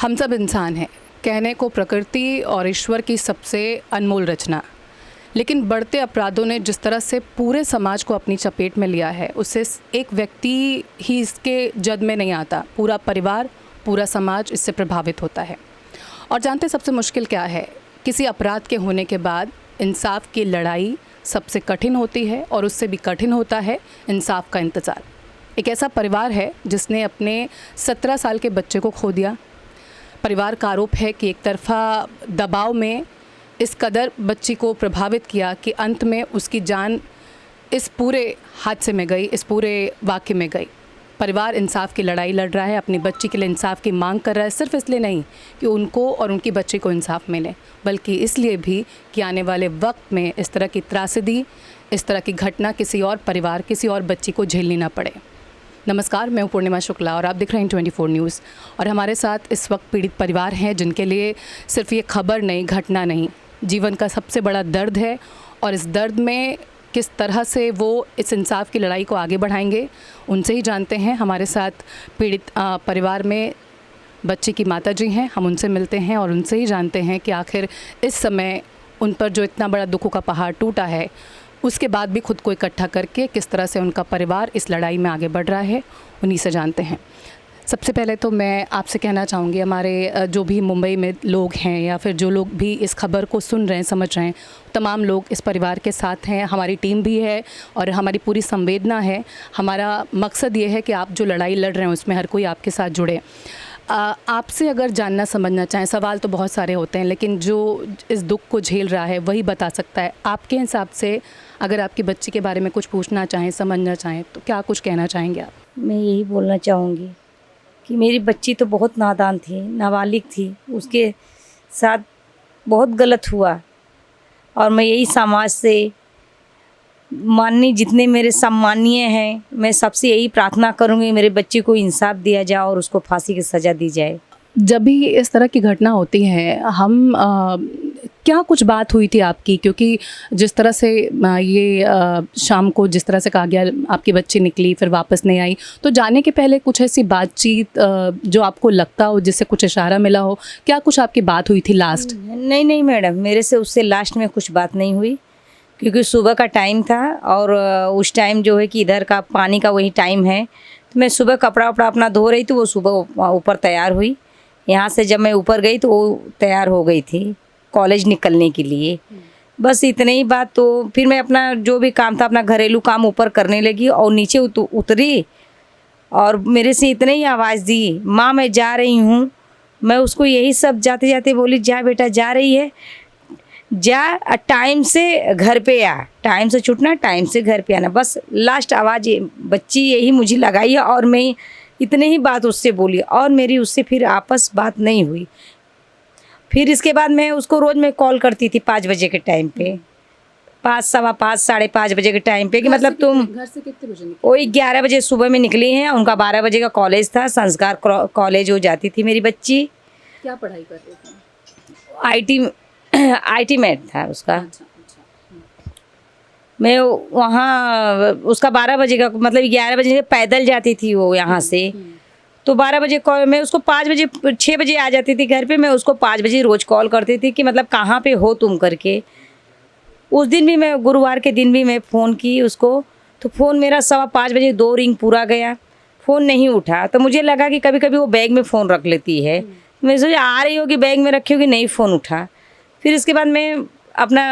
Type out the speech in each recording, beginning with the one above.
हम सब इंसान हैं, कहने को प्रकृति और ईश्वर की सबसे अनमोल रचना। लेकिन बढ़ते अपराधों ने जिस तरह से पूरे समाज को अपनी चपेट में लिया है, उससे एक व्यक्ति ही इसके जद में नहीं आता, पूरा परिवार, पूरा समाज इससे प्रभावित होता है। और जानते सबसे मुश्किल क्या है? किसी अपराध के होने के बाद इंसाफ की लड़ाई सबसे कठिन होती है और उससे भी कठिन होता है इंसाफ का इंतज़ार। एक ऐसा परिवार है जिसने अपने 17 साल के बच्चे को खो दिया। परिवार का आरोप है कि एक तरफा दबाव में इस कदर बच्ची को प्रभावित किया कि अंत में उसकी जान इस पूरे हादसे में गई, इस पूरे वाक़े में गई। परिवार इंसाफ की लड़ाई लड़ रहा है, अपनी बच्ची के लिए इंसाफ की मांग कर रहा है, सिर्फ इसलिए नहीं कि उनको और उनकी बच्ची को इंसाफ मिले, बल्कि इसलिए भी कि आने वाले वक्त में इस तरह की त्रासदी, इस तरह की घटना किसी और परिवार, किसी और बच्ची को झेलनी ना पड़े। नमस्कार, मैं हूँ पूर्णिमा शुक्ला और आप देख रहे हैं 24 न्यूज़। और हमारे साथ इस वक्त पीड़ित परिवार हैं जिनके लिए सिर्फ ये खबर नहीं, घटना नहीं, जीवन का सबसे बड़ा दर्द है। और इस दर्द में किस तरह से वो इस इंसाफ की लड़ाई को आगे बढ़ाएंगे, उनसे ही जानते हैं। हमारे साथ पीड़ित परिवार में बच्ची की माता जी हैं, हम उनसे मिलते हैं और उनसे ही जानते हैं कि आखिर इस समय उन पर जो इतना बड़ा दुखों का पहाड़ टूटा है, उसके बाद भी खुद को इकट्ठा करके किस तरह से उनका परिवार इस लड़ाई में आगे बढ़ रहा है, उन्हीं से जानते हैं। सबसे पहले तो मैं आपसे कहना चाहूँगी, हमारे जो भी मुंबई में लोग हैं या फिर जो लोग भी इस खबर को सुन रहे हैं, समझ रहे हैं, तमाम लोग इस परिवार के साथ हैं। हमारी टीम भी है और हमारी पूरी संवेदना है। हमारा मकसद ये है कि आप जो लड़ाई लड़ रहे हैं उसमें हर कोई आपके साथ जुड़े। आपसे अगर जानना समझना चाहें, सवाल तो बहुत सारे होते हैं, लेकिन जो इस दुख को झेल रहा है वही बता सकता है। आपके हिसाब से अगर आपकी बच्ची के बारे में कुछ पूछना चाहें, समझना चाहें, तो क्या कुछ कहना चाहेंगे आप? मैं यही बोलना चाहूँगी कि मेरी बच्ची तो बहुत नादान थी, नाबालिग थी, उसके साथ बहुत गलत हुआ। और मैं यही समाज से माननीय जितने मेरे सम्मानीय हैं, मैं सबसे यही प्रार्थना करूँगी मेरे बच्चे को इंसाफ दिया जाए और उसको फांसी की सज़ा दी जाए। जब भी इस तरह की घटना होती है, हम क्या कुछ बात हुई थी आपकी? क्योंकि जिस तरह से ये शाम को जिस तरह से कहा गया आपकी बच्ची निकली फिर वापस नहीं आई, तो जाने के पहले कुछ ऐसी बातचीत जो आपको लगता हो, जिससे कुछ इशारा मिला हो, क्या कुछ आपकी बात हुई थी लास्ट? नहीं मैडम, मेरे से उससे लास्ट में कुछ बात नहीं हुई, क्योंकि सुबह का टाइम था और उस टाइम जो है कि इधर का पानी का वही टाइम है। तो मैं सुबह कपड़ा वपड़ा अपना धो रही थी, वो सुबह ऊपर तैयार हुई। यहाँ से जब मैं ऊपर गई तो वो तैयार हो गई थी कॉलेज निकलने के लिए। बस इतने ही बात। तो फिर मैं अपना जो भी काम था, अपना घरेलू काम ऊपर करने लगी और नीचे उतरी और मेरे से इतने ही आवाज़ दी, माँ मैं जा रही हूँ। मैं उसको यही सब जाते जाते बोली, जा बेटा, जा रही है, जा, टाइम से घर पे आ, टाइम से छूटना, टाइम से घर पे आना। बस लास्ट आवाज़ बच्ची यही मुझे लगाई है और मैं इतने ही बात उससे बोली और मेरी उससे फिर आपस बात नहीं हुई। फिर इसके बाद मैं उसको रोज़ मैं कॉल करती थी 5 बजे के टाइम पे, 5, सवा 5, साढ़े 5 बजे के टाइम पे कि मतलब तुम घर से कितने बजे निकली? वही 11 बजे सुबह में निकली हैं। उनका 12 बजे का कॉलेज था, संस्कार कॉलेज हो जाती थी मेरी बच्ची। क्या पढ़ाई कर रही थी? IT में था उसका। अच्छा। मैं वहाँ उसका 12 बजे का मतलब 11 बजे पैदल जाती थी वो यहाँ से। तो 12 बजे कॉल, मैं उसको 5 बजे 6 बजे आ जाती थी घर पे। मैं उसको 5 बजे रोज़ कॉल करती थी कि मतलब कहाँ पे हो तुम करके। उस दिन भी मैं, गुरुवार के दिन भी मैं फ़ोन की उसको, तो फ़ोन मेरा 5:15 बजे 2 रिंग पूरा गया, फ़ोन नहीं उठा। तो मुझे लगा कि कभी कभी वो बैग में फ़ोन रख लेती है। मैं सोचा आ रही होगी बैग में रखी होगी, नहीं फ़ोन उठा। फिर इसके बाद मैं अपना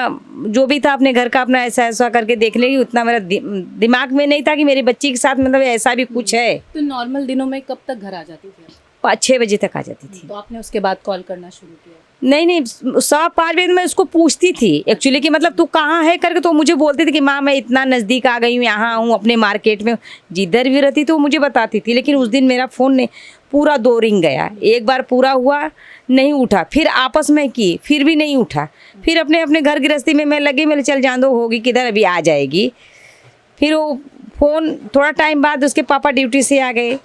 जो भी था अपने घर का अपना ऐसा करके देख लेगी। उतना मेरा दिमाग में नहीं था कि मेरी बच्ची के साथ मतलब ऐसा भी कुछ है। तो नॉर्मल दिनों में कब तक घर आ जाती थी? 5-6 बजे तक आ जाती थी। तो आपने उसके बाद कॉल करना शुरू किया? नहीं 5:15 बजे मैं उसको पूछती थी एक्चुअली कि मतलब तू कहाँ है करके। तो मुझे बोलती थी कि माँ मैं इतना नज़दीक आ गई हूँ, यहाँ हूँ अपने मार्केट में। जिधर भी रहती तो वो मुझे बताती थी। लेकिन उस दिन मेरा फ़ोन नहीं, पूरा 2 रिंग गया। एक बार पूरा हुआ, नहीं उठा, फिर आपस में की, फिर भी नहीं उठा। फिर अपने अपने घर गृहस्थी में मैं लगी, मेरे चल जान दो, होगी किधर, अभी आ जाएगी। फिर वो फ़ोन थोड़ा टाइम बाद उसके पापा ड्यूटी से आ गए,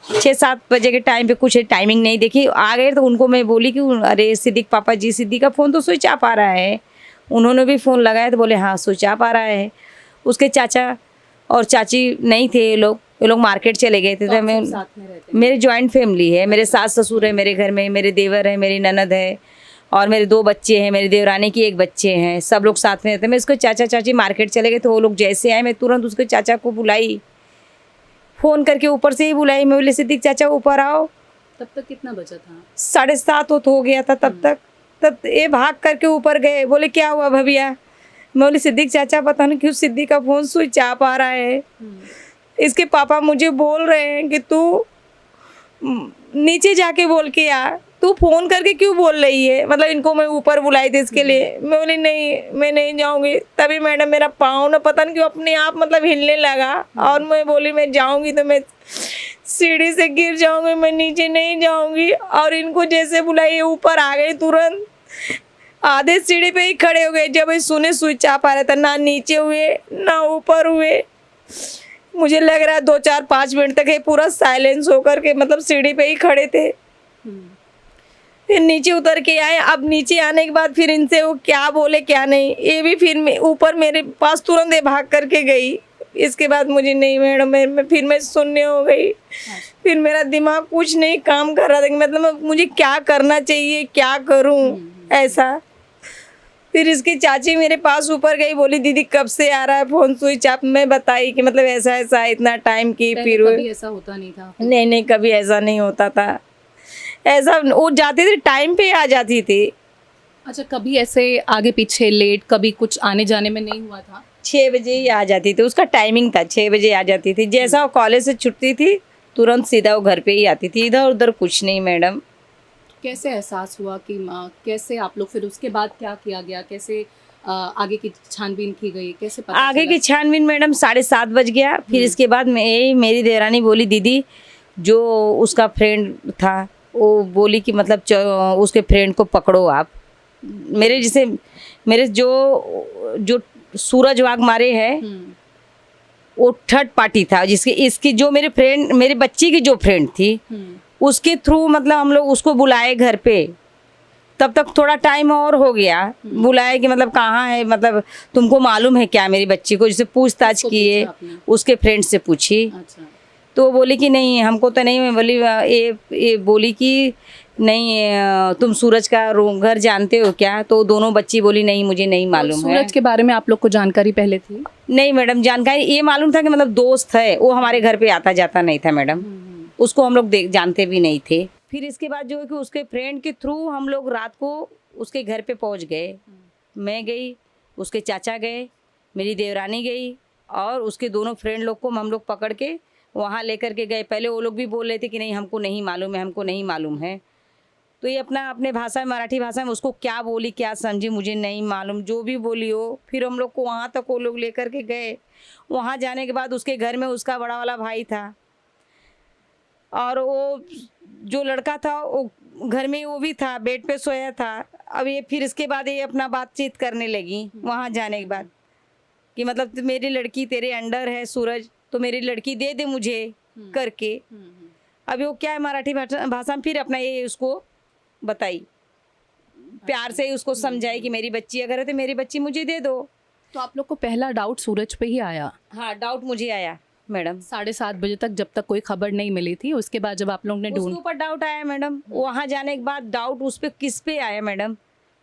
6-7 बजे के टाइम पे, कुछ टाइमिंग नहीं देखी, आ गए। तो उनको मैं बोली कि अरे सिद्दीक पापा जी, सिद्दीक का फ़ोन तो स्विच ऑफ आ रहा है। उन्होंने भी फ़ोन लगाया तो बोले हाँ स्विच ऑफ आ रहा है। उसके चाचा और चाची नहीं थे ये लोग, वो लोग मार्केट चले गए थे। तो आप मैं सब साथ में रहते हैं? मेरी जॉइंट फैमिली है, मेरे सास ससुर है मेरे घर में, मेरे देवर है, मेरी ननद है और मेरे 2 बच्चे हैं, मेरी देवरानी की 1 बच्चे हैं, सब लोग साथ में रहते हैं। मैं उसके चाचा चाची मार्केट चले गए तो वो लोग जैसे आए मैं तुरंत उसके चाचा को बुलाई, फ़ोन करके ऊपर से ही बुलाई। मैं बोली सिद्दीक चाचा ऊपर आओ। तब तक कितना बचा था? 7:30 हो गया था तब तक। तब ये भाग करके ऊपर गए, बोले क्या हुआ भैया? मैं बोली सिद्दीक चाचा पता नहीं क्यों सिद्दीक का फ़ोन स्विच ऑफ आ रहा है। इसके पापा मुझे बोल रहे हैं कि तू नीचे जाके बोल के आ, तू फ़ोन करके क्यों बोल रही है? मतलब इनको मैं ऊपर बुलाई थी इसके लिए। मैं बोली नहीं मैं नहीं जाऊँगी। तभी मैडम मेरा पाँव ना पता नहीं क्यों अपने आप मतलब हिलने लगा और मैं बोली मैं जाऊँगी तो मैं सीढ़ी से गिर जाऊँगी, मैं नीचे नहीं जाऊँगी। और इनको जैसे बुलाई ऊपर आ गई तुरंत, आधे सीढ़ी पे ही खड़े हो गए। जब ये सुने स्विच ऑफ आ रहा था, ना नीचे हुए ना ऊपर हुए। मुझे लग रहा है 2-4-5 मिनट तक ये पूरा साइलेंस होकर के मतलब सीढ़ी पे ही खड़े थे। फिर नीचे उतर के आए। अब नीचे आने के बाद फिर इनसे वो क्या बोले क्या नहीं, ये भी फिर ऊपर मेरे पास तुरंत ये भाग करके गई। इसके बाद मुझे नहीं मैडम मैं शून्य हो गई। फिर मेरा दिमाग कुछ नहीं काम कर रहा था कि मतलब मुझे क्या करना चाहिए, क्या करूं ऐसा। फिर इसकी चाची मेरे पास ऊपर गई, बोली दीदी कब से आ रहा है फ़ोन स्विच ऑफ? मैं बताई कि मतलब ऐसा ऐसा इतना टाइम की। फिर कभी ऐसा होता नहीं था? नहीं कभी ऐसा नहीं होता था। ऐसा वो जाती थी टाइम पे आ जाती थी। अच्छा, कभी ऐसे आगे पीछे लेट कभी कुछ आने जाने में नहीं हुआ था? 6 बजे ही आ जाती थी, उसका टाइमिंग था 6 बजे आ जाती थी। जैसा वो कॉलेज से छुट्टी थी तुरंत सीधा वो घर पे ही आती थी, इधर उधर कुछ नहीं मैडम। कैसे एहसास हुआ कि कैसे आप लोग फिर उसके बाद क्या किया गया, कैसे आगे की छानबीन की गई, कैसे पता आगे चला? की छानबीन मैडम 7:30 बज गया। फिर इसके बाद मेरी देवरानी बोली दीदी जो उसका फ्रेंड था वो बोली कि मतलब उसके फ्रेंड को पकड़ो आप। मेरे जो सूरज वाघमारे है वो थर्ड पार्टी था, जिसकी इसकी जो मेरे बच्ची की जो फ्रेंड थी उसके थ्रू मतलब हम लोग उसको बुलाए घर पे। तब तक थोड़ा टाइम और हो गया, बुलाए कि मतलब कहाँ है, मतलब तुमको मालूम है क्या मेरी बच्ची को? जिसे पूछताछ किसको किए पूछा आपने? उसके फ्रेंड से पूछी। अच्छा। तो वो बोली कि नहीं हमको तो नहीं। मैं बोली ये बोली कि नहीं तुम सूरज का घर जानते हो क्या? तो दोनों बच्ची बोली नहीं मुझे नहीं मालूम है। सूरज के बारे में आप लोग को जानकारी पहले थी? नहीं मैडम, जानकारी ये मालूम था कि मतलब दोस्त है, वो हमारे घर पे आता जाता नहीं था मैडम। उसको हम लोग जानते भी नहीं थे। फिर इसके बाद जो है कि उसके फ्रेंड के थ्रू हम लोग रात को उसके घर पे पहुंच गए। मैं गई, उसके चाचा गए, मेरी देवरानी गई और उसके दोनों फ्रेंड लोग को हम लोग पकड़ के वहाँ लेकर के गए। पहले वो लोग भी बोल रहे थे कि नहीं हमको नहीं मालूम है, हमको नहीं मालूम है। तो ये अपने भाषा में, मराठी भाषा में उसको क्या बोली क्या समझी मुझे नहीं मालूम, जो भी बोली हो। फिर हम लोग को वहाँ तक वो लोग लेकर के गए। वहाँ जाने के बाद उसके घर में उसका बड़ा वाला भाई था और वो जो लड़का था वो घर में वो भी था, बेड पे सोया था। अब ये फिर इसके बाद ये अपना बातचीत करने लगी वहाँ जाने के बाद कि मतलब मेरी लड़की तेरे अंडर है सूरज, तो मेरी लड़की दे दे मुझे करके। अभी वो क्या है मराठी भाषा में फिर अपना ये उसको बताई, प्यार से ही उसको समझाई कि मेरी बच्ची अगर है तो मेरी बच्ची मुझे दे दो। तो आप लोग को पहला डाउट सूरज पे ही आया? हाँ डाउट मुझे आया मैडम। 7:30 बजे तक जब तक कोई खबर नहीं मिली थी, उसके बाद जब आप लोग ने उसके ऊपर डाउट आया मैडम। वहाँ जाने के बाद डाउट उस पर किस पे आया मैडम?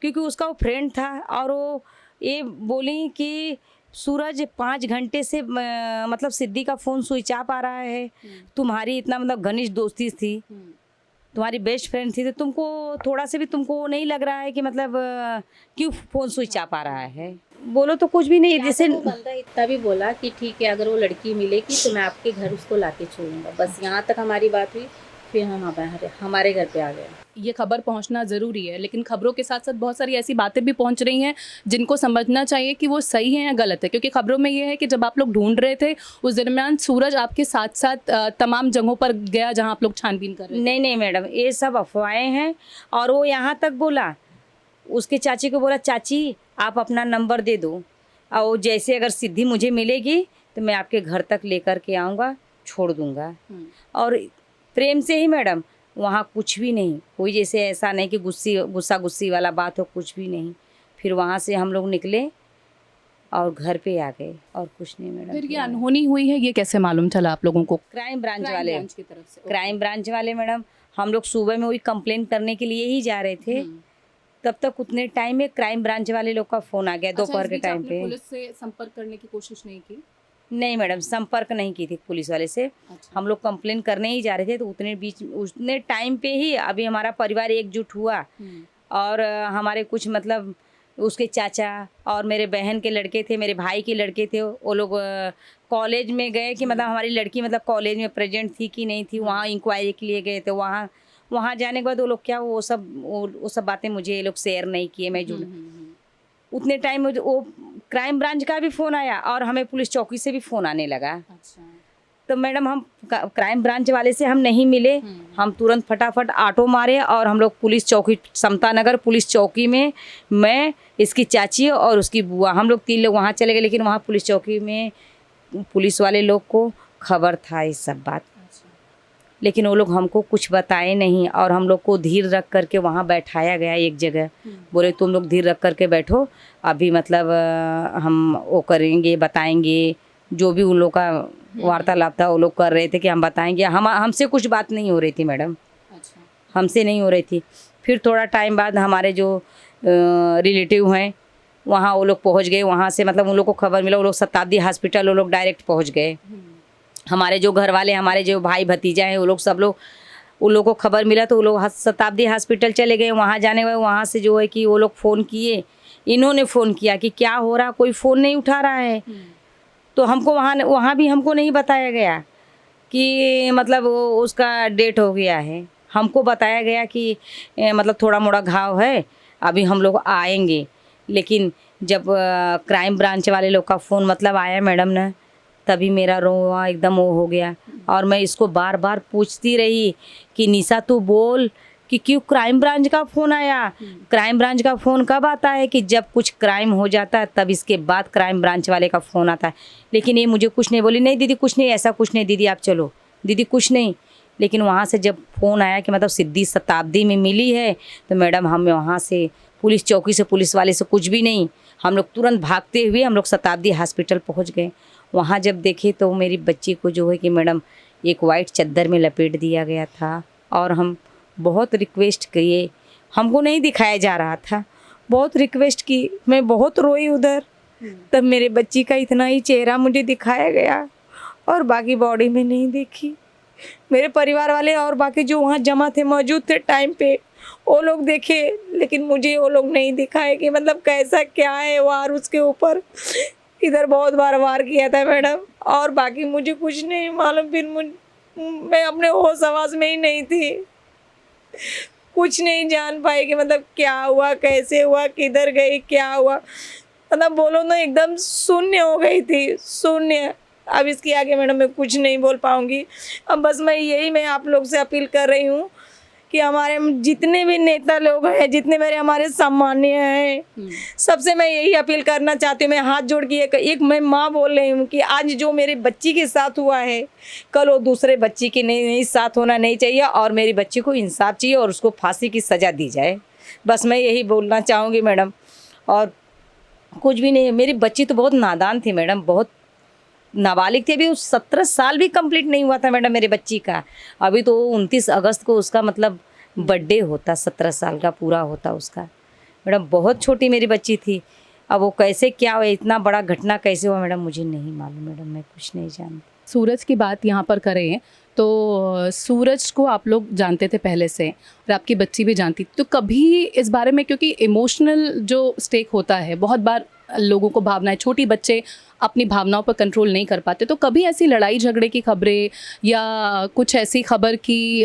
क्योंकि उसका वो फ्रेंड था और वो ये बोली कि सूरज 5 घंटे से मतलब सिद्धि का फ़ोन स्विच ऑफ आ रहा है। तुम्हारी इतना मतलब घनिष्ठ दोस्ती थी, तुम्हारी बेस्ट फ्रेंड थी, तो तुमको थोड़ा से भी तुमको नहीं लग रहा है कि मतलब क्यों फ़ोन स्विच ऑफ आ रहा है? बोलो तो कुछ भी नहीं। जैसे वो बंदा इतना भी बोला कि ठीक है अगर वो लड़की मिलेगी तो मैं आपके घर उसको लाके छोड़ूंगा, बस यहाँ तक हमारी बात हुई। फिर हम हमारे घर पे आ गए। ये खबर पहुंचना ज़रूरी है, लेकिन खबरों के साथ साथ बहुत सारी ऐसी बातें भी पहुंच रही हैं जिनको समझना चाहिए कि वो सही है या गलत है। क्योंकि खबरों में ये है कि जब आप लोग ढूंढ रहे थे उस दरमियान सूरज आपके साथ साथ तमाम जगहों पर गया जहां आप लोग छानबीन कर रहे थे। नहीं मैडम, ये सब अफवाहें हैं। और वो यहाँ तक बोला, उसके चाची को बोला चाची आप अपना नंबर दे दो और जैसे अगर सिद्धि मुझे मिलेगी तो मैं आपके घर तक लेकर के आऊँगा, छोड़ दूँगा। और प्रेम से ही मैडम, वहाँ कुछ भी नहीं, कोई जैसे ऐसा नहीं कि गुस्सा गुस्सी वाला बात हो, कुछ भी नहीं। फिर वहाँ से हम लोग निकले और घर पे आ गए और कुछ नहीं मैडम। फिर ये अनहोनी हुई है, ये कैसे मालूम चला आप लोगों को? क्राइम ब्रांच वाले, की तरफ से। क्राइम ब्रांच वाले मैडम, हम लोग सुबह में वही कंप्लेन करने के लिए ही जा रहे थे, तब तक उतने टाइम में क्राइम ब्रांच वाले लोग का फ़ोन आ गया दोपहर के टाइम पे। पुलिस से संपर्क करने की कोशिश नहीं की? नहीं मैडम, संपर्क नहीं की थी पुलिस वाले से। हम लोग कंप्लेन करने ही जा रहे थे, तो उतने टाइम पे ही अभी हमारा परिवार एकजुट हुआ और हमारे कुछ मतलब उसके चाचा और मेरे बहन के लड़के थे, मेरे भाई के लड़के थे, वो लोग कॉलेज में गए कि मतलब हमारी लड़की मतलब कॉलेज में प्रेजेंट थी कि नहीं थी, वहाँ इंक्वायरी के लिए गए थे। वहाँ जाने के बाद वो लोग क्या वो सब बातें मुझे ये लोग शेयर नहीं किए। मैं जुड़ उतने टाइम में वो क्राइम ब्रांच का भी फ़ोन आया और हमें पुलिस चौकी से भी फ़ोन आने लगा। तो मैडम हम क्राइम ब्रांच वाले से हम नहीं मिले, हम तुरंत फटाफट ऑटो मारे और हम लोग पुलिस चौकी, समता नगर पुलिस चौकी में मैं, इसकी चाची और उसकी बुआ, हम लोग 3 लोग वहाँ चले गए। लेकिन वहाँ पुलिस चौकी में पुलिस वाले लोग को खबर था इस सब बात, लेकिन वो लोग हमको कुछ बताए नहीं और हम लोग को धीर रख करके वहाँ बैठाया गया एक जगह। बोले तुम लोग धीर रख करके बैठो, अभी मतलब हम वो करेंगे, बताएंगे। जो भी उन लोग का वार्तालाप था वो लोग कर रहे थे कि हम बताएंगे। हमसे कुछ बात नहीं हो रही थी मैडम, हमसे नहीं हो रही थी। फिर थोड़ा टाइम बाद हमारे जो रिलेटिव हैं वहाँ वो लोग पहुँच गए। वहाँ से मतलब उन लोग को खबर मिला, वो लोग शताब्दी हॉस्पिटल वो लोग डायरेक्ट पहुँच गए। हमारे जो घर वाले, हमारे जो भाई भतीजा हैं, वो लोग सब लोग, उन लोगों को खबर मिला तो वो लोग शताब्दी हॉस्पिटल चले गए। वहाँ जाने गए, वहाँ से जो है कि वो लोग फ़ोन किए, इन्होंने फ़ोन किया कि क्या हो रहा, कोई फ़ोन नहीं उठा रहा है। तो हमको वहाँ भी हमको नहीं बताया गया कि मतलब उसका डेट हो गया है। हमको बताया गया कि मतलब थोड़ा मोड़ा घाव है, अभी हम लोग आएंगे। लेकिन जब क्राइम ब्रांच वाले लोग का फ़ोन मतलब आया मैडम ना, तभी मेरा रोआ एकदम वो हो गया। और मैं इसको बार बार पूछती रही कि निशा तू बोल कि क्यों क्राइम ब्रांच का फ़ोन आया। क्राइम ब्रांच का फ़ोन कब आता है कि जब कुछ क्राइम हो जाता है, तब इसके बाद क्राइम ब्रांच वाले का फ़ोन आता है। लेकिन ये मुझे कुछ नहीं बोली, नहीं दीदी कुछ नहीं, ऐसा कुछ नहीं दीदी, आप चलो दीदी कुछ नहीं। लेकिन वहाँ से जब फ़ोन आया कि मतलब सिद्धि शताब्दी में मिली है, तो मैडम हम वहाँ से पुलिस चौकी से, पुलिस वाले से कुछ भी नहीं, हम लोग तुरंत भागते हुए हम लोग शताब्दी हॉस्पिटल पहुँच गए। वहाँ जब देखे तो मेरी बच्ची को जो है कि मैडम एक वाइट चादर में लपेट दिया गया था। और हम बहुत रिक्वेस्ट किए, हमको नहीं दिखाया जा रहा था, बहुत रिक्वेस्ट की, मैं बहुत रोई उधर। तब मेरे बच्ची का इतना ही चेहरा मुझे दिखाया गया और बाकी बॉडी में नहीं देखी। मेरे परिवार वाले और बाकी जो वहाँ जमा थे, मौजूद थे टाइम पे, वो लोग देखे, लेकिन मुझे वो लोग नहीं दिखाए कि मतलब कैसा क्या है वार उसके ऊपर। इधर बहुत बार वार किया था मैडम और बाकी मुझे कुछ नहीं मालूम। फिर मैं अपने होश आवास में ही नहीं थी, कुछ नहीं जान पाई कि मतलब क्या हुआ, कैसे हुआ, किधर गई, क्या हुआ। मतलब बोलो ना एकदम शून्य हो गई थी, शून्य। अब इसके आगे मैडम मैं कुछ नहीं बोल पाऊँगी। अब बस मैं आप लोग से अपील कर रही हूँ कि हमारे जितने भी नेता लोग हैं, जितने मेरे हमारे सम्मानीय हैं, सबसे मैं यही अपील करना चाहती हूँ। मैं हाथ जोड़ के एक मैं माँ बोल रही हूँ कि आज जो मेरे बच्ची के साथ हुआ है, कल वो दूसरे बच्ची के नहीं साथ होना नहीं चाहिए और मेरी बच्ची को इंसाफ चाहिए और उसको फांसी की सज़ा दी जाए। बस मैं यही बोलना चाहूँगी मैडम, और कुछ भी नहीं। मेरी बच्ची तो बहुत नादान थी मैडम, बहुत नाबालिग थी। अभी 17 साल भी कंप्लीट नहीं हुआ था मैडम मेरे बच्ची का। अभी तो 29 अगस्त को उसका मतलब बर्थडे होता, 17 साल का पूरा होता उसका। मैडम बहुत छोटी मेरी बच्ची थी। अब वो कैसे क्या हुआ, इतना बड़ा घटना कैसे हुआ मैडम मुझे नहीं मालूम मैडम, मैं कुछ नहीं जानती। सूरज की बात यहाँ पर करें तो सूरज को आप लोग जानते थे पहले से और आपकी बच्ची भी जानती, तो कभी इस बारे में, क्योंकि इमोशनल जो स्टेक होता है, बहुत बार लोगों को भावनाएं, छोटी बच्चे अपनी भावनाओं पर कंट्रोल नहीं कर पाते, तो कभी ऐसी लड़ाई झगड़े की खबरें या कुछ ऐसी खबर की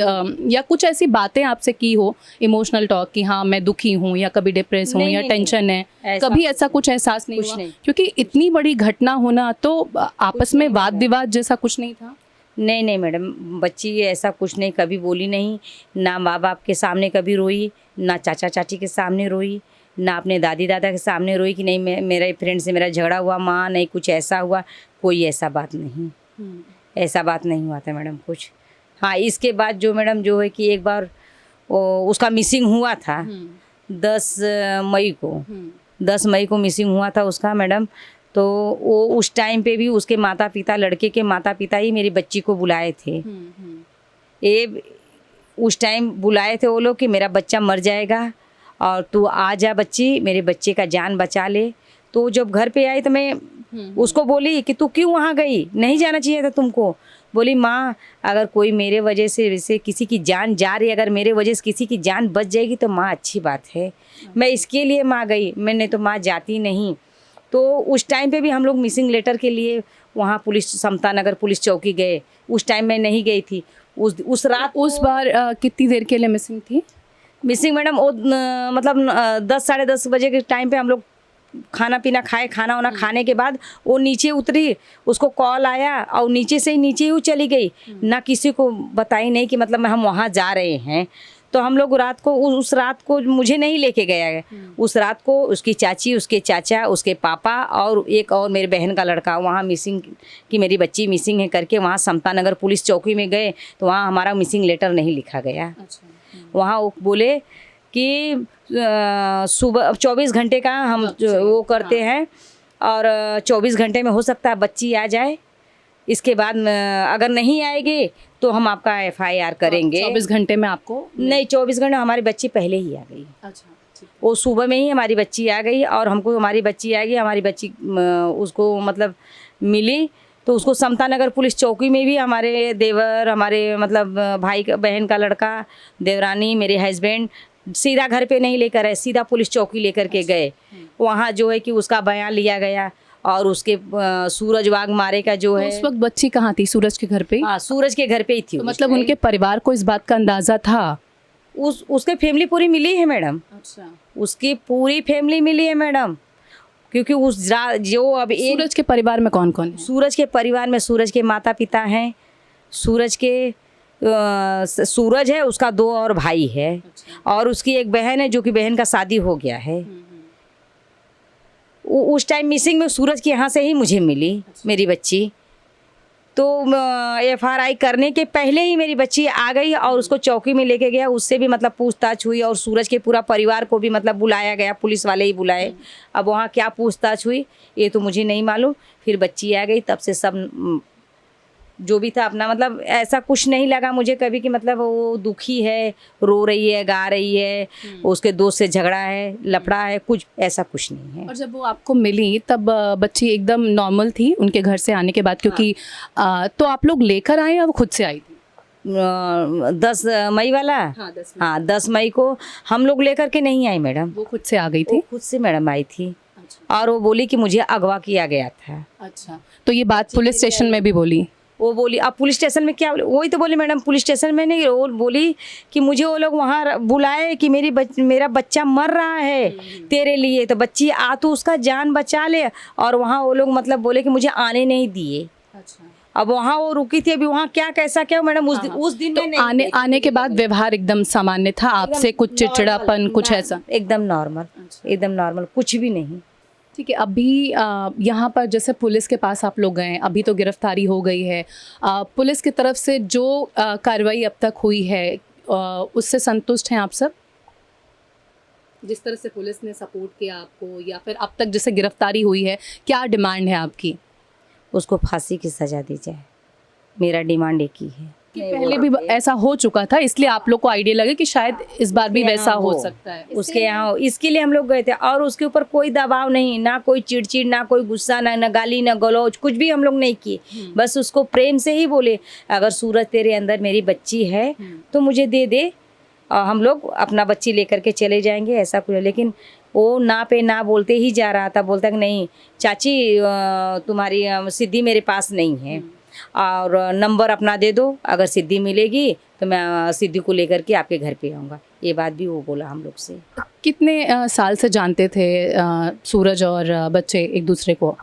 या कुछ ऐसी बातें आपसे की हो, इमोशनल टॉक कि हाँ मैं दुखी हूँ या कभी डिप्रेस हूँ या टेंशन है, कभी ऐसा कुछ एहसास नहीं हुआ? क्योंकि इतनी बड़ी घटना होना, तो आपस में वाद विवाद जैसा कुछ नहीं था? नहीं नहीं मैडम, बच्ची ऐसा कुछ नहीं कभी बोली नहीं, ना माँ बाप के सामने कभी रोई, ना चाचा चाची के सामने रोई, ना अपने दादी दादा के सामने रोई कि नहीं मेरे फ्रेंड से मेरा झगड़ा हुआ, माँ नहीं कुछ ऐसा हुआ, कोई ऐसा बात नहीं। ऐसा बात नहीं हुआ था मैडम कुछ। हाँ, इसके बाद जो मैडम जो है कि एक बार उसका मिसिंग हुआ था 10 मई को, 10 मई को मिसिंग हुआ था उसका मैडम। तो वो उस टाइम पे भी उसके माता पिता, लड़के के माता पिता ही मेरी बच्ची को बुलाए थे। ये उस टाइम बुलाए थे वो लोग कि मेरा बच्चा मर जाएगा और तू आ जा बच्ची, मेरे बच्चे का जान बचा ले। तो जब घर पे आई तो मैं उसको बोली कि तू क्यों वहाँ गई, नहीं जाना चाहिए था तुमको। बोली माँ, अगर कोई मेरे वजह से वैसे किसी की जान जा रही है, अगर मेरे वजह से किसी की जान बच जाएगी तो माँ अच्छी बात है, मैं इसके लिए माँ गई, मैंने तो माँ जाती नहीं। तो उस टाइम पे भी हम लोग मिसिंग लेटर के लिए वहाँ पुलिस, समता नगर पुलिस चौकी गए। उस टाइम मैं नहीं गई थी। उस रात उस बार कितनी देर के लिए मिसिंग थी? मिसिंग मैडम वो मतलब 10 साढ़े 10 बजे के टाइम पे हम लोग खाना पीना खाए, खाना वाना खाने के बाद वो नीचे उतरी, उसको कॉल आया और नीचे से ही नीचे ही चली गई, ना किसी को बताई नहीं कि मतलब हम वहाँ जा रहे हैं। तो हम लोग रात को उस रात को मुझे नहीं लेके गया है। उस रात को उसकी चाची, उसके चाचा, उसके पापा और एक और मेरी बहन का लड़का वहाँ मिसिंग कि मेरी बच्ची मिसिंग है करके वहाँ समता नगर पुलिस चौकी में गए। तो वहाँ हमारा मिसिंग लेटर नहीं लिखा गया। वहाँ वो बोले कि सुबह 24 घंटे का हम वो करते हैं और 24 घंटे में हो सकता है बच्ची आ जाए, इसके बाद अगर नहीं आएगी तो हम आपका FIR करेंगे। 24 घंटे में आपको? नहीं, 24 घंटे हमारी बच्ची पहले ही आ गई। अच्छा, वो सुबह में ही हमारी बच्ची आ गई और हमको हमारी बच्ची आ गई। हमारी बच्ची उसको मतलब मिली तो उसको समता नगर पुलिस चौकी में भी हमारे देवर, हमारे मतलब भाई बहन का लड़का, देवरानी, मेरे हस्बैंड सीधा घर पे नहीं लेकर आए, सीधा पुलिस चौकी लेकर के गए। वहाँ जो है कि उसका बयान लिया गया और उसके सूरज वाघमारे का जो है। उस वक्त बच्ची कहाँ थी? सूरज के घर पे? हाँ, सूरज के घर पे ही थी। तो मतलब उनके परिवार को इस बात का अंदाजा था? उसके फैमिली पूरी मिली है मैडम। अच्छा, उसकी पूरी फैमिली मिली है मैडम, क्योंकि उस जो अब सूरज के परिवार में कौन कौन है? सूरज के परिवार में सूरज के माता पिता हैं, सूरज के सूरज है, उसका 2 और भाई है। अच्छा। और उसकी एक बहन है जो कि बहन का शादी हो गया है। उस टाइम मिसिंग में सूरज के यहाँ से ही मुझे मिली। अच्छा। मेरी बच्ची तो FRI करने के पहले ही मेरी बच्ची आ गई और उसको चौकी में लेके गया। उससे भी मतलब पूछताछ हुई और सूरज के पूरा परिवार को भी मतलब बुलाया गया, पुलिस वाले ही बुलाए। अब वहाँ क्या पूछताछ हुई ये तो मुझे नहीं मालूम। फिर बच्ची आ गई, तब से सब जो भी था अपना मतलब ऐसा कुछ नहीं लगा मुझे कभी कि मतलब वो दुखी है, रो रही है, गा रही है, उसके दोस्त से झगड़ा है, लफड़ा है, कुछ ऐसा कुछ नहीं है। और जब वो आपको मिली तब बच्ची एकदम नॉर्मल थी उनके घर से आने के बाद? क्योंकि तो आप लोग लेकर आए या वो खुद से आई थी? 10 मई वाला? हाँ, 10 मई को हम लोग लेकर के नहीं आए मैडम। वो खुद से आ गई थी? खुद से मैडम आई थी। अच्छा। और वो बोली कि मुझे अगवा किया गया था। अच्छा, तो ये बात पुलिस स्टेशन में भी बोली? वो बोली। अब पुलिस स्टेशन में क्या, वही तो बोली मैडम, पुलिस स्टेशन में नहीं, वो बोली कि मुझे वो लोग वहाँ बुलाए कि मेरा बच्चा मर रहा है तेरे लिए, तो बच्ची आ तो उसका जान बचा ले। और वहाँ वो लोग मतलब बोले कि मुझे आने नहीं दिए। अच्छा। अब वहाँ वो रुकी थी, अभी वहाँ क्या कैसा क्या मैडम उस दिन तो आने के बाद व्यवहार एकदम सामान्य था आपसे? कुछ चिड़चिड़ापन, कुछ ऐसा? एकदम नॉर्मल, एकदम नॉर्मल, कुछ भी नहीं। ठीक है। अभी यहाँ पर जैसे पुलिस के पास आप लोग गए, अभी तो गिरफ्तारी हो गई है, पुलिस की तरफ से जो कार्रवाई अब तक हुई है उससे संतुष्ट हैं आप सब? जिस तरह से पुलिस ने सपोर्ट किया आपको, या फिर अब तक जैसे गिरफ्तारी हुई है, क्या डिमांड है आपकी? उसको फांसी की सज़ा दी जाए, मेरा डिमांड एक ही है। पहले भी ऐसा हो चुका था, इसलिए आप लोग को आइडिया लगे कि शायद इस बार भी वैसा हो सकता है। उसके यहाँ इसके लिए हम लोग गए थे और उसके ऊपर कोई दबाव नहीं, ना कोई चिड़चिड़, ना कोई गुस्सा, ना गाली, ना गलौज, कुछ भी हम लोग नहीं किए। बस उसको प्रेम से ही बोले अगर सूरज तेरे अंदर मेरी बच्ची है तो मुझे दे दे और हम लोग अपना बच्ची लेकर के चले जाएंगे, ऐसा कुछ। लेकिन वो ना पे ना बोलते ही जा रहा था। बोलता कि नहीं चाची, तुम्हारी सिद्धि मेरे पास नहीं है और नंबर अपना दे दो, अगर सिद्धि मिलेगी तो मैं सिद्धि को लेकर के आपके घर पे आऊँगा। ये बात भी वो बोला हम लोग से। कितने साल से जानते थे सूरज और बच्चे एक दूसरे को?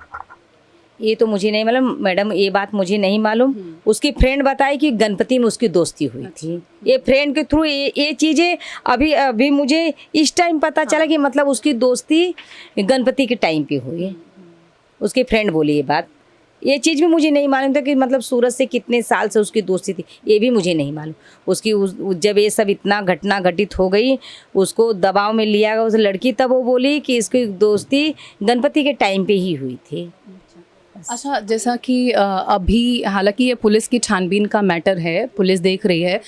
ये तो मुझे नहीं मालूम मैडम, ये बात मुझे नहीं मालूम। उसकी फ्रेंड बताई कि गणपति में उसकी दोस्ती हुई थी। ये फ्रेंड के थ्रू ये चीज़ें अभी मुझे इस टाइम पता चला कि मतलब उसकी दोस्ती गणपति के टाइम पे हुई। उसकी फ्रेंड बोली ये बात, ये चीज़ भी मुझे नहीं मालूम था कि मतलब सूरज से कितने साल से उसकी दोस्ती थी, ये भी मुझे नहीं मालूम। उसकी जब ये सब इतना घटना घटित हो गई, उसको दबाव में लिया गया उस लड़की, तब वो बोली कि इसकी दोस्ती गणपति के टाइम पे ही हुई थी। अच्छा, जैसा कि अभी हालांकि ये पुलिस की छानबीन का मैटर है, पुलिस देख रही है।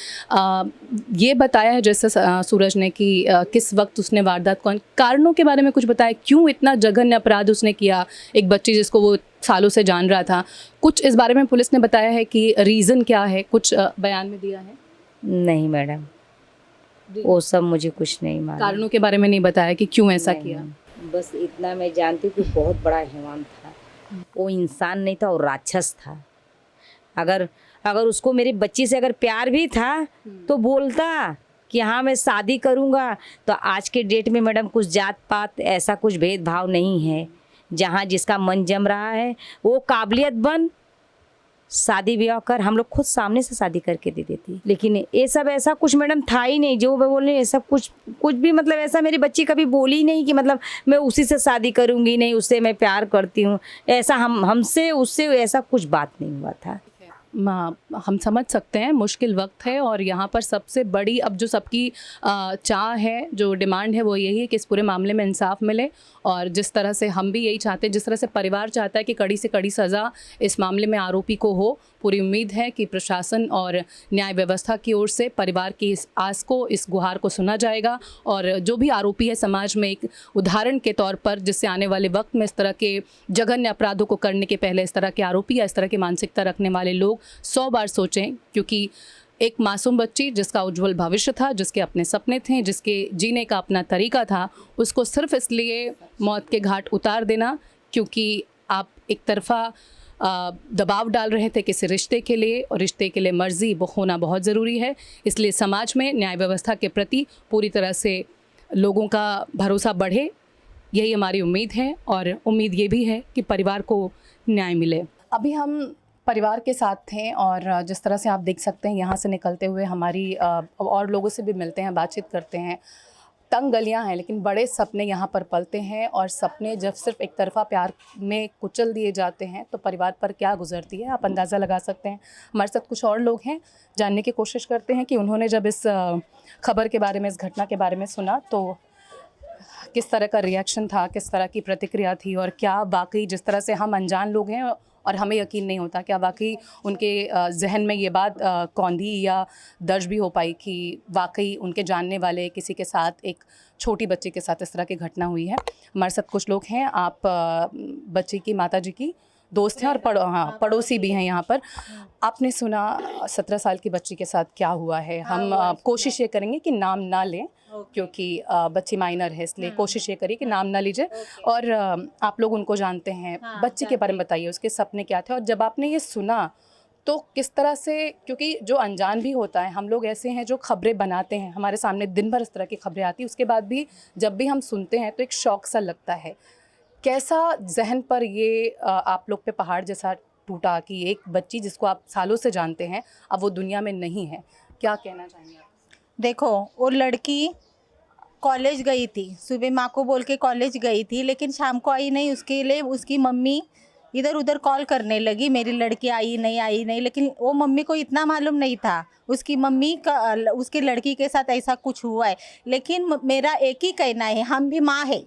ये बताया है जैसे सूरज ने कि किस वक्त उसने वारदात, कौन, कारणों के बारे में कुछ बताया, क्यों इतना जघन्य अपराध उसने किया एक बच्ची जिसको वो सालों से जान रहा था? कुछ इस बारे में पुलिस ने बताया है कि रीज़न क्या है, कुछ बयान में दिया है? नहीं मैडम, वो सब मुझे कुछ नहीं मालूम। कारणों के बारे में नहीं बताया कि क्यों ऐसा नहीं, किया? बस इतना मैं जानती हूँ कि बहुत बड़ा हैवान था वो, इंसान नहीं था, वो राक्षस था। अगर उसको मेरी बच्ची से अगर प्यार भी था तो बोलता कि हाँ मैं शादी करूँगा। तो आज के डेट में मैडम कुछ जात पात ऐसा कुछ भेदभाव नहीं है, जहाँ जिसका मन जम रहा है वो काबिलियत बन शादी ब्याह कर, हम लोग खुद सामने से शादी करके दे देती। लेकिन ये सब ऐसा कुछ मैडम था ही नहीं जो मैं बोल रही हूँ। ऐसा कुछ भी मतलब ऐसा मेरी बच्ची कभी बोली नहीं कि मतलब मैं उसी से शादी करूँगी, नहीं उससे मैं प्यार करती हूँ, ऐसा हमसे उससे ऐसा कुछ बात नहीं हुआ था। हम समझ सकते हैं मुश्किल वक्त है, और यहाँ पर सबसे बड़ी अब जो सबकी चाह है, जो डिमांड है, वो यही है कि इस पूरे मामले में इंसाफ मिले। और जिस तरह से हम भी यही चाहते हैं, जिस तरह से परिवार चाहता है कि कड़ी से कड़ी सज़ा इस मामले में आरोपी को हो, पूरी उम्मीद है कि प्रशासन और न्याय व्यवस्था की ओर से परिवार की इस आस को, इस गुहार को सुना जाएगा। और जो भी आरोपी है समाज में एक उदाहरण के तौर पर, जिससे आने वाले वक्त में इस तरह के जघन्य अपराधों को करने के पहले इस तरह के आरोपी या इस तरह की मानसिकता रखने वाले लोग 100 बार सोचें। क्योंकि एक मासूम बच्ची जिसका उज्जवल भविष्य था, जिसके अपने सपने थे, जिसके जीने का अपना तरीका था, उसको सिर्फ इसलिए मौत के घाट उतार देना क्योंकि आप एक तरफा दबाव डाल रहे थे किसी रिश्ते के लिए, और रिश्ते के लिए मर्जी होना बहुत ज़रूरी है। इसलिए समाज में न्याय व्यवस्था के प्रति पूरी तरह से लोगों का भरोसा बढ़े, यही हमारी उम्मीद है। और उम्मीद ये भी है कि परिवार को न्याय मिले। अभी हम परिवार के साथ थे, और जिस तरह से आप देख सकते हैं यहाँ से निकलते हुए हमारी और लोगों से भी मिलते हैं, बातचीत करते हैं। तंग गलियाँ हैं लेकिन बड़े सपने यहाँ पर पलते हैं, और सपने जब सिर्फ एक तरफ़ा प्यार में कुचल दिए जाते हैं तो परिवार पर क्या गुजरती है आप अंदाज़ा लगा सकते हैं। हमारे साथ कुछ और लोग हैं, जानने की कोशिश करते हैं कि उन्होंने जब इस खबर के बारे में, इस घटना के बारे में सुना तो किस तरह का रिएक्शन था, किस तरह की प्रतिक्रिया थी, और क्या वाकई जिस तरह से हम अनजान लोग हैं और हमें यकीन नहीं होता, क्या वाकई उनके जहन में ये बात कौंधी या दर्ज भी हो पाई कि वाकई उनके जानने वाले किसी के साथ, एक छोटी बच्ची के साथ इस तरह की घटना हुई है। हमारे साथ कुछ लोग हैं, आप बच्ची की माता जी की दोस्त हैं और पड़ोसी भी हैं यहाँ पर। आपने सुना 17 साल की बच्ची के साथ क्या हुआ है। हम कोशिश ये करेंगे कि नाम ना लें क्योंकि बच्ची माइनर है, इसलिए कोशिश ये करिए कि नाम ना लीजिए। और आप लोग उनको जानते हैं, बच्ची के बारे में बताइए, उसके सपने क्या थे, और जब आपने ये सुना तो किस तरह से, क्योंकि जो अनजान भी होता है, हम लोग ऐसे हैं जो खबरें बनाते हैं, हमारे सामने दिन भर इस तरह की खबरें आती, उसके बाद भी जब भी हम सुनते हैं तो एक शौक सा लगता है। कैसा जहन पर ये आप लोग पे पहाड़ जैसा टूटा कि एक बच्ची जिसको आप सालों से जानते हैं अब वो दुनिया में नहीं है, क्या कहना चाहेंगे आप? देखो, वो लड़की कॉलेज गई थी, सुबह माँ को बोल के कॉलेज गई थी, लेकिन शाम को आई नहीं। उसके लिए उसकी मम्मी इधर उधर कॉल करने लगी, मेरी लड़की आई नहीं। लेकिन वो मम्मी को इतना मालूम नहीं था उसकी मम्मी का उसकी लड़की के साथ ऐसा कुछ हुआ है। लेकिन मेरा एक ही कहना है, हम भी माँ है,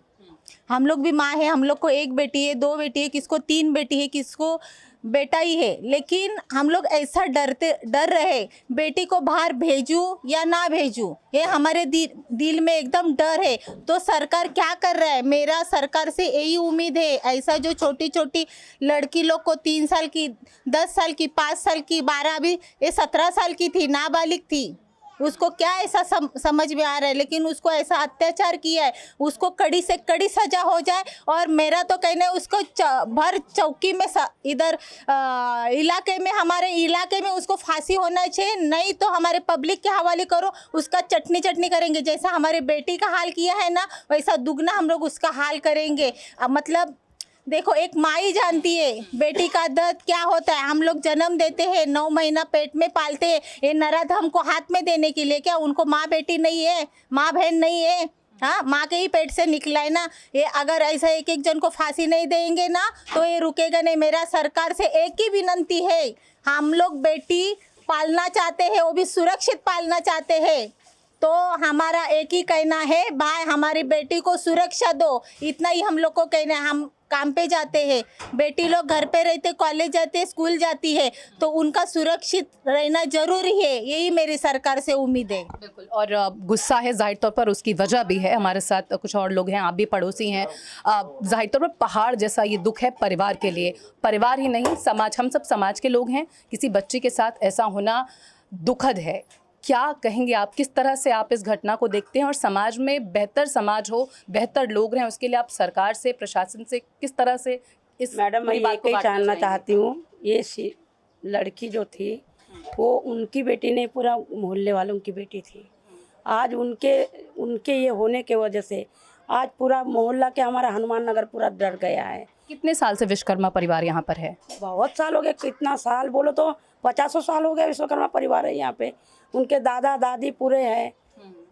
हम लोग भी माँ है। हम लोग को एक बेटी है, 2 बेटी है, किसको 3 बेटी है, किसको बेटा ही है। लेकिन हम लोग ऐसा डर रहे बेटी को बाहर भेजूं या ना भेजूं, ये हमारे दिल में एकदम डर है। तो सरकार क्या कर रहा है, मेरा सरकार से यही उम्मीद है, ऐसा जो छोटी छोटी लड़की लोग को 3 साल की, 10 साल की, 5 साल की, 12, अभी ये 17 साल की थी, नाबालिग थी, उसको क्या ऐसा समझ में आ रहा है। लेकिन उसको ऐसा अत्याचार किया है, उसको कड़ी से कड़ी सजा हो जाए। और मेरा तो कहना है उसको भर चौकी में इधर इलाके में, हमारे इलाके में उसको फांसी होना चाहिए, नहीं तो हमारे पब्लिक के हवाले करो, उसका चटनी करेंगे। जैसा हमारे बेटी का हाल किया है ना, वैसा दुगना हम लोग उसका हाल करेंगे। मतलब देखो, एक माँ ही जानती है बेटी का दर्द क्या होता है। हम लोग जन्म देते हैं, 9 महीना पेट में पालते हैं, ये नराध हमको हाथ में देने के लिए क्या? उनको माँ बेटी नहीं है, माँ बहन नहीं है? हाँ, माँ के ही पेट से निकला है ना ये। अगर ऐसा एक एक जन को फांसी नहीं देंगे ना तो ये रुकेगा नहीं। मेरा सरकार से एक ही विनंती है, हम लोग बेटी पालना चाहते हैं, वो भी सुरक्षित पालना चाहते हैं, तो हमारा एक ही कहना है, भाई हमारी बेटी को सुरक्षा दो, इतना ही हम लोग को कहना है। हम काम पे जाते हैं, बेटी लोग घर पे रहते, कॉलेज जाते, स्कूल जाती है, तो उनका सुरक्षित रहना जरूरी है, यही मेरी सरकार से उम्मीद है। बिल्कुल। और गुस्सा है जाहिर तौर पर, उसकी वजह भी है। हमारे साथ कुछ और लोग हैं, आप भी पड़ोसी हैं। जाहिर तौर पर पहाड़ जैसा ये दुख है परिवार के लिए, परिवार ही नहीं समाज, हम सब समाज के लोग हैं। किसी बच्चे के साथ ऐसा होना दुखद है। क्या कहेंगे आप, किस तरह से आप इस घटना को देखते हैं, और समाज में बेहतर समाज हो, बेहतर लोग रहें, उसके लिए आप सरकार से, प्रशासन से किस तरह से इस मैडम मैं ये ही जानना चाहती हूँ, ये लड़की जो थी वो उनकी बेटी नहीं, पूरा मोहल्ले वालों की बेटी थी। आज उनके ये होने के वजह से आज पूरा मोहल्ला के हमारा हनुमान नगर पूरा डर गया है। कितने साल से विश्वकर्मा परिवार यहाँ पर है? बहुत साल हो गए, कितना साल बोलो तो 50 साल हो गए विश्वकर्मा परिवार है यहाँ पे। उनके दादा दादी पूरे हैं,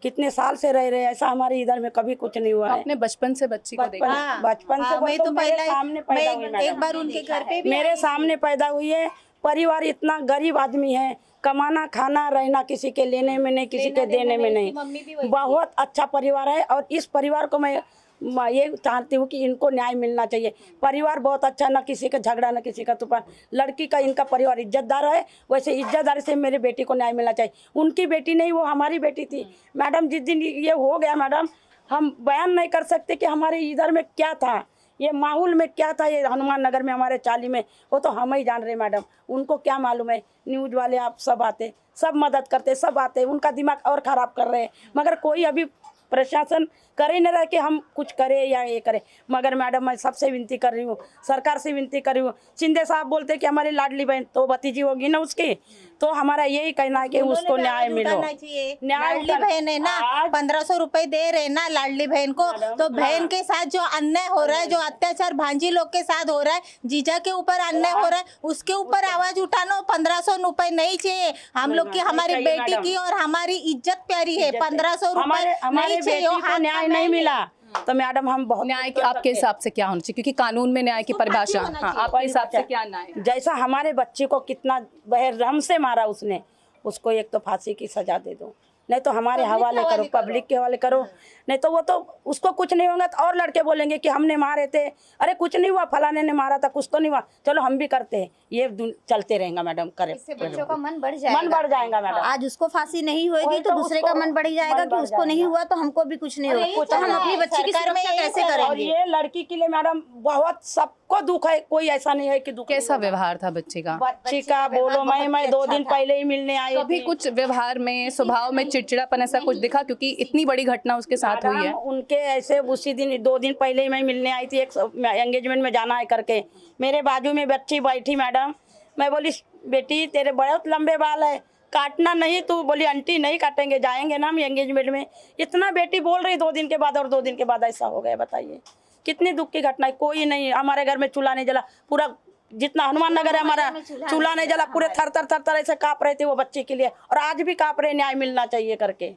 कितने साल से रह रहे हैं। ऐसा हमारे इधर में कभी कुछ नहीं हुआ है। आपने बचपन से बच्ची को देखा? बचपन से मैं तो मेरे पहले सामने पैदा हुई मैडम। एक बार उनके घर पे भी मेरे सामने पैदा हुई है। परिवार इतना गरीब आदमी है, कमाना खाना रहना किसी के लेने में नहीं, किसी के देने में नहीं। बहुत अच्छा परिवार है, और इस परिवार को मैं ये चाहती हूँ कि इनको न्याय मिलना चाहिए। परिवार बहुत अच्छा, ना किसी का झगड़ा ना किसी का तूफान। लड़की का इनका परिवार इज्जतदार है, वैसे इज्जतदारी से मेरी बेटी को न्याय मिलना चाहिए। उनकी बेटी नहीं, वो हमारी बेटी थी मैडम। जिस दिन ये हो गया मैडम, हम बयान नहीं कर सकते कि हमारे इधर में क्या था, ये माहौल में क्या था, ये हनुमान नगर में हमारे चाली में, वो तो हम ही जान रहे मैडम। उनको क्या मालूम है? न्यूज़ वाले आप सब आते, सब मदद करते, सब आते, उनका दिमाग और ख़राब कर रहे हैं, मगर कोई अभी प्रशासन कर ही नहीं रहा कि हम कुछ करें या ये करें। मगर मैडम मैं सबसे विनती कर रही हूँ, सरकार से विनती कर रही हूँ। शिंदे साहब बोलते कि हमारी लाडली बहन तो भतीजी होगी ना उसकी, तो हमारा यही कहना है कि उसको न्याय मिलो। लाडली बहन है ना, 1500 रुपए दे रहे ना लाडली बहन को, तो बहन के साथ जो अन्याय हो रहा है, जो अत्याचार भांजी लोग के साथ हो रहा है, जीजा के ऊपर अन्याय हो रहा है, उसके ऊपर आवाज उठाना। 1500 रुपए नहीं चाहिए हम लोग की, हमारी बेटी की और हमारी इज्जत प्यारी है। 1500 रुपए नहीं चाहिए, न्याय नहीं मिला तो मैडम हम बहुत न्याय आपके हिसाब से क्या होना चाहिए, क्योंकि कानून में न्याय की परिभाषा, हाँ, आपके हिसाब से क्या न्याय? जैसा हमारे बच्चे को कितना बहरहम से मारा उसने, उसको एक तो फांसी की सजा दे दो, नहीं तो हमारे हवाले करो, पब्लिक के हवाले करो। नहीं तो वो तो उसको कुछ नहीं होगा तो और लड़के बोलेंगे कि हमने मारे थे, अरे कुछ नहीं हुआ, फलाने ने मारा था, कुछ तो नहीं हुआ, चलो हम भी करते हैं। ये चलते रहेगा मैडम। करे इससे बच्चों का मन बढ़ जाएगा, मैडम। आज उसको फांसी नहीं होगी तो दूसरे का मन बढ़ जाएगा कि उसको नहीं हुआ तो हमको भी कुछ नहीं होगा, तो हम अपनी बच्ची की सुरक्षा कैसे और करेंगे? ये लड़की के लिए मैडम बहुत सबको दुख है, कोई ऐसा नहीं है कि दुख। कैसा व्यवहार था बच्चे का? बच्ची का बोलो, मैं 2 दिन पहले ही मिलने आई कभी थी। कुछ व्यवहार में, स्वभाव में चिड़चिड़ापन ऐसा कुछ दिखा, क्योंकि इतनी बड़ी घटना उसके साथ हुई है? उनके ऐसे उसी दिन 2 दिन पहले ही मैं मिलने आई थी, एक एंगेजमेंट में जाना है करके। मेरे बाजू में बच्ची बैठी मैडम, मैं बोली बेटी तेरे बहुत लंबे बाल है, काटना नहीं। तू बोली आंटी नहीं काटेंगे, जाएंगे ना हम एंगेजमेंट में। इतना बेटी बोल रही 2 दिन के बाद, और 2 दिन के बाद ऐसा हो गया। बताइए कितनी दुख की घटना है। कोई नहीं, हमारे घर में चूल्हा नहीं जला, पूरा जितना हनुमान नगर है हमारा चूल्हा नहीं जला, पूरे थर थर ऐसे काँप रहे थे वो बच्चे के लिए, और आज भी काँप रहे, न्याय मिलना चाहिए करके।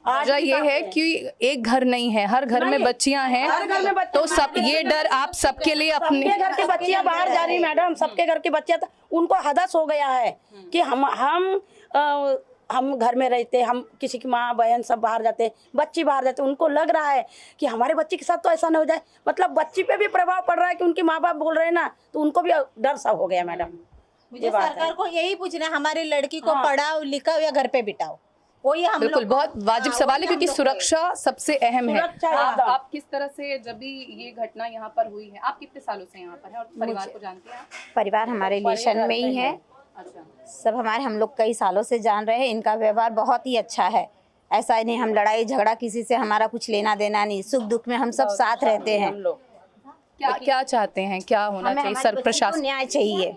वजह ये है कि एक घर नहीं है, हर घर में बच्चियां हैं, तो सब ये डर आप सबके लिए अपने सबके घर की बच्चियां बाहर जा रही मैडम, सबके घर की बच्चियां, उनको हदस हो गया है कि हम घर में रहते, हम किसी की माँ बहन सब बाहर जाते, बच्ची बाहर जाते, उनको लग रहा है कि हमारे बच्ची के साथ तो ऐसा नहीं हो जाए। मतलब बच्ची पे भी प्रभाव पड़ रहा है कि उनके माँ बाप बोल रहे हैं ना, तो उनको भी डर सा हो गया मैडम। मुझे सरकार को यही पूछना है, हमारी लड़की को पढ़ाओ लिखाओ या घर पे बिठाओ, वही हम बिल्कुल बहुत वाजिब सवाल है, क्योंकि सुरक्षा सबसे अहम है। सुरक्षा आप किस तरह से, जब भी ये घटना यहाँ पर हुई है, आप कितने सालों से यहाँ पर हैं और परिवार को जानते हैं आप? परिवार हमारे रिलेशन में ही है, अच्छा, सब हमारे, हम लोग कई सालों से जान रहे हैं। इनका व्यवहार बहुत ही अच्छा है, ऐसा नहीं हम लड़ाई झगड़ा किसी से, हमारा कुछ लेना देना नहीं, सुख दुख में हम सब साथ रहते हैं। क्या क्या चाहते हैं, क्या होना चाहिए? सर प्रशासन न्याय चाहिए,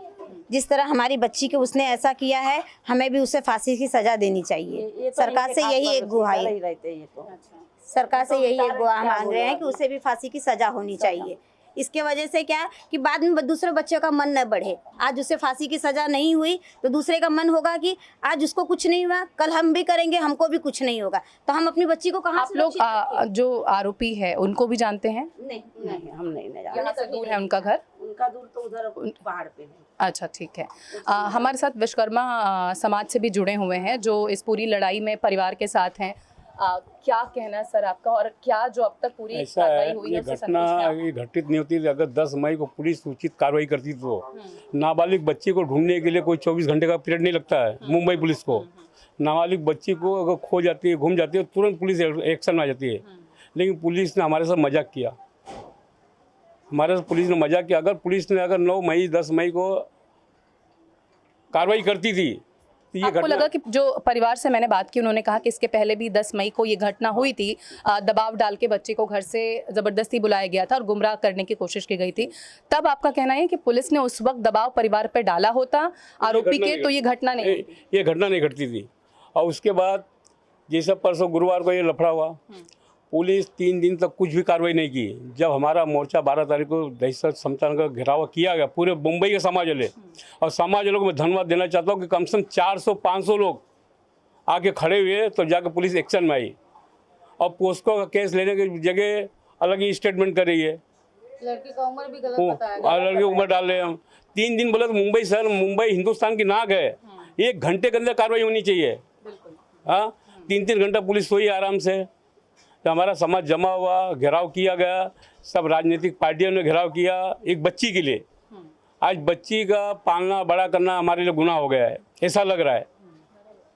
जिस तरह हमारी बच्ची के उसने ऐसा किया है, हमें भी उसे फांसी की सजा देनी चाहिए। सरकार से यही एक गुहार, सरकार से यही एक गुहार मांग रहे हैं कि उसे भी फांसी की सजा होनी चाहिए। इसके वजह से क्या है कि बाद में दूसरे बच्चों का मन न बढ़े। आज उसे फांसी की सज़ा नहीं हुई तो दूसरे का मन होगा कि आज उसको कुछ नहीं हुआ, कल हम भी करेंगे, हमको भी कुछ नहीं होगा, तो हम अपनी बच्ची को कहाँ आप लोग जो आरोपी है उनको भी जानते हैं? नहीं हम नहीं जानते। कहाँ से दूर है उनका घर? उनका दूर तो उधर पहाड़ पे है। अच्छा, ठीक है। हमारे साथ विश्वकर्मा समाज से भी जुड़े हुए हैं जो इस पूरी लड़ाई में परिवार के साथ हैं। क्या कहना है सर आपका, और क्या जो अब तक पूरी ऐसा है, कार्रवाई हुई ये है उससे घटना संतुष्ट हैं आप? ये घटित नहीं होती। अगर 10 मई को पुलिस उचित कार्रवाई करती तो नाबालिग बच्ची को ढूंढने के लिए कोई 24 घंटे का पीरियड नहीं लगता है मुंबई पुलिस को। नाबालिग बच्ची को अगर खो जाती है, गुम जाती है, तुरंत पुलिस एक्शन में आ जाती है। लेकिन पुलिस ने हमारे साथ मजाक किया, पुलिस ने मजाक किया। अगर पुलिस ने अगर 9 मई 10 मई को कार्रवाई करती थी तो ये आपको लगा कि जो परिवार से मैंने बात की उन्होंने कहा कि इसके पहले भी 10 मई को ये घटना हुई थी, दबाव डाल के बच्चे को घर से ज़बरदस्ती बुलाया गया था और गुमराह करने की कोशिश की गई थी, तब आपका कहना है कि पुलिस ने उस वक्त दबाव परिवार पर डाला होता आरोपी के तो ये घटना नहीं घटती थी। और उसके बाद जैसे परसों गुरुवार को ये लफड़ा हुआ, पुलिस 3 दिन तक कुछ भी कार्रवाई नहीं की। जब हमारा मोर्चा 12 तारीख को दहशत समर्थन का घेराव किया गया पूरे मुंबई के समाज वाले, और समाज वालों को मैं धन्यवाद देना चाहता हूँ कि कम से कम 400-500 लोग आके खड़े हुए तो जाकर पुलिस एक्शन में आई। और पोस्को का केस लेने की जगह अलग ही स्टेटमेंट कर रही है, लड़की का उम्र भी गलत बताया, लड़की उम्र डाल रहे हैं हम। 3 दिन बोले तो मुंबई शहर, मुंबई हिंदुस्तान की नाक है, 1 घंटे के अंदर कार्रवाई होनी चाहिए। हाँ, 3-3 घंटा पुलिस सोई आराम से। तो हमारा समाज जमा हुआ, घेराव किया गया, सब राजनीतिक पार्टियों ने घेराव किया एक बच्ची के लिए। आज बच्ची का पालना बड़ा करना हमारे लिए गुनाह हो गया है, ऐसा लग रहा है।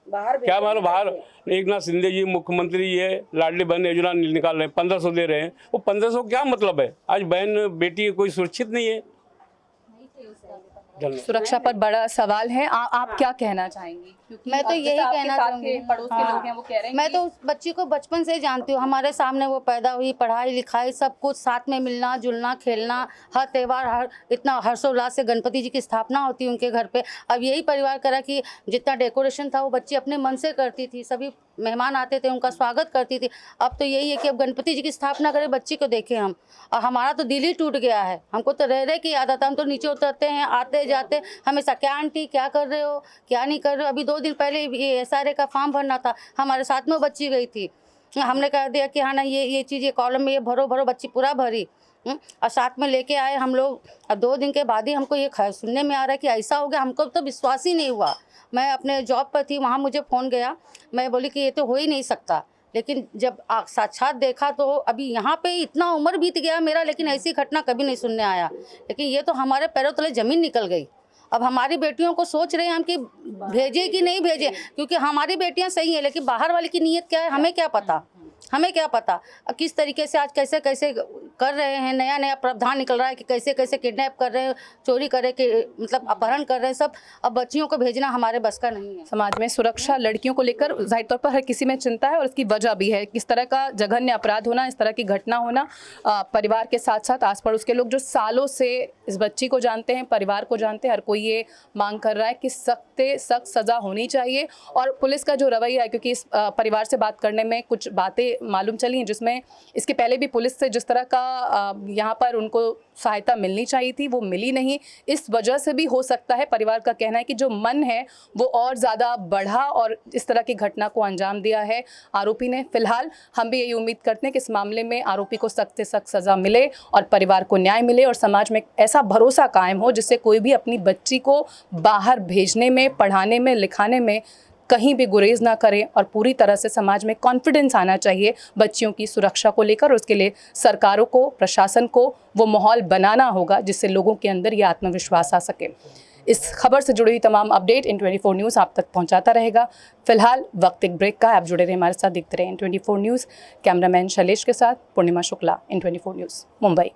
क्या हमारे बाहर एकनाथ शिंदे जी मुख्यमंत्री ये लाडली बहन योजना निकाल रहे हैं, 1500 दे रहे हैं। वो 1500 क्या मतलब है? आज बहन बेटी कोई सुरक्षित नहीं है। सुरक्षा पर बड़ा सवाल है। आप क्या कहना चाहेंगी? क्योंकि मैं तो यही कहना चाहूँगी, पड़ोस के लोग हैं वो कह रहे हैं मैं तो उस बच्ची को बचपन से ही जानती हूँ, हमारे सामने वो पैदा हुई, पढ़ाई लिखाई सब कुछ साथ में, मिलना जुलना खेलना, हर त्यौहार हर इतना हर्षोल्लास से गणपति जी की स्थापना होती है उनके घर पे। अब यही परिवार करा कि जितना डेकोरेशन था वो बच्ची अपने मन से करती थी, सभी मेहमान आते थे उनका स्वागत करती थी। अब तो यही है कि अब गणपति जी की स्थापना करें, बच्ची को देखें हम, और हमारा तो दिल ही टूट गया है। हमको तो रह की आदत है, हम तो नीचे उतरते हैं आते जाते हमेशा, क्या आंटी क्या कर रहे हो, क्या नहीं कर रहे हो। अभी 2 दिन पहले ये SRA का फॉर्म भरना था, हमारे साथ में वो बच्ची गई थी, हमने कह दिया कि हाँ ना ये चीज़ ये कॉलम में ये भरो, बच्ची पूरा भरी और साथ में लेके आए हम लोग। अब 2 दिन के बाद ही हमको ये सुनने में आ रहा है कि ऐसा हो गया, हमको तो विश्वास ही नहीं हुआ। मैं अपने जॉब पर थी, वहाँ मुझे फ़ोन गया, मैं बोली कि ये तो हो ही नहीं सकता, लेकिन जब साक्षात देखा तो अभी यहाँ पे इतना उम्र बीत गया मेरा, लेकिन ऐसी घटना कभी नहीं सुनने आया। लेकिन ये तो हमारे पैरों तले ज़मीन निकल गई। अब हमारी बेटियों को सोच रहे हैं हम कि भेजे कि नहीं भेजे, क्योंकि हमारी बेटियां सही हैं, लेकिन बाहर वाले की नीयत क्या है हमें क्या पता, किस तरीके से आज कैसे कैसे कर रहे हैं। नया प्रावधान निकल रहा है कि कैसे कैसे किडनैप कर रहे हैं, चोरी कर रहे हैं, मतलब अपहरण कर रहे हैं सब। अब बच्चियों को भेजना हमारे बस का नहीं है। समाज में सुरक्षा लड़कियों को लेकर जाहिर तौर पर हर किसी में चिंता है, और इसकी वजह भी है किस तरह का जघन्य अपराध होना, इस तरह की घटना होना। परिवार के साथ साथ आस पड़ोस के लोग जो सालों से इस बच्ची को जानते हैं, परिवार को जानते हैं, हर कोई ये मांग कर रहा है कि सख्त सज़ा होनी चाहिए। और पुलिस का जो रवैया है, क्योंकि इस परिवार से बात करने में कुछ बातें मालूम चली हैं जिसमें इसके पहले भी पुलिस से जिस तरह का यहाँ पर उनको सहायता मिलनी चाहिए थी वो मिली नहीं। इस वजह से भी हो सकता है, परिवार का कहना है कि जो मन है वो और ज़्यादा बढ़ा और इस तरह की घटना को अंजाम दिया है आरोपी ने। फिलहाल हम भी यही उम्मीद करते हैं कि इस मामले में आरोपी को सख्त से सख्त सज़ा मिले और परिवार को न्याय मिले और समाज में ऐसा भरोसा कायम हो जिससे कोई भी अपनी बच्ची को बाहर भेजने में, पढ़ाने में, लिखाने में कहीं भी गुरेज ना करें, और पूरी तरह से समाज में कॉन्फिडेंस आना चाहिए बच्चियों की सुरक्षा को लेकर। और उसके लिए सरकारों को, प्रशासन को वो माहौल बनाना होगा जिससे लोगों के अंदर ये आत्मविश्वास आ सके। इस खबर से जुड़ी हुई तमाम अपडेट N24 न्यूज़ आप तक पहुंचाता रहेगा। फिलहाल वक्त एक ब्रेक का, आप जुड़े रहे हमारे साथ, देखते रहे N24 न्यूज़। कैमरामैन शैलेश के साथ पूर्णिमा शुक्ला, N24 न्यूज़, मुंबई।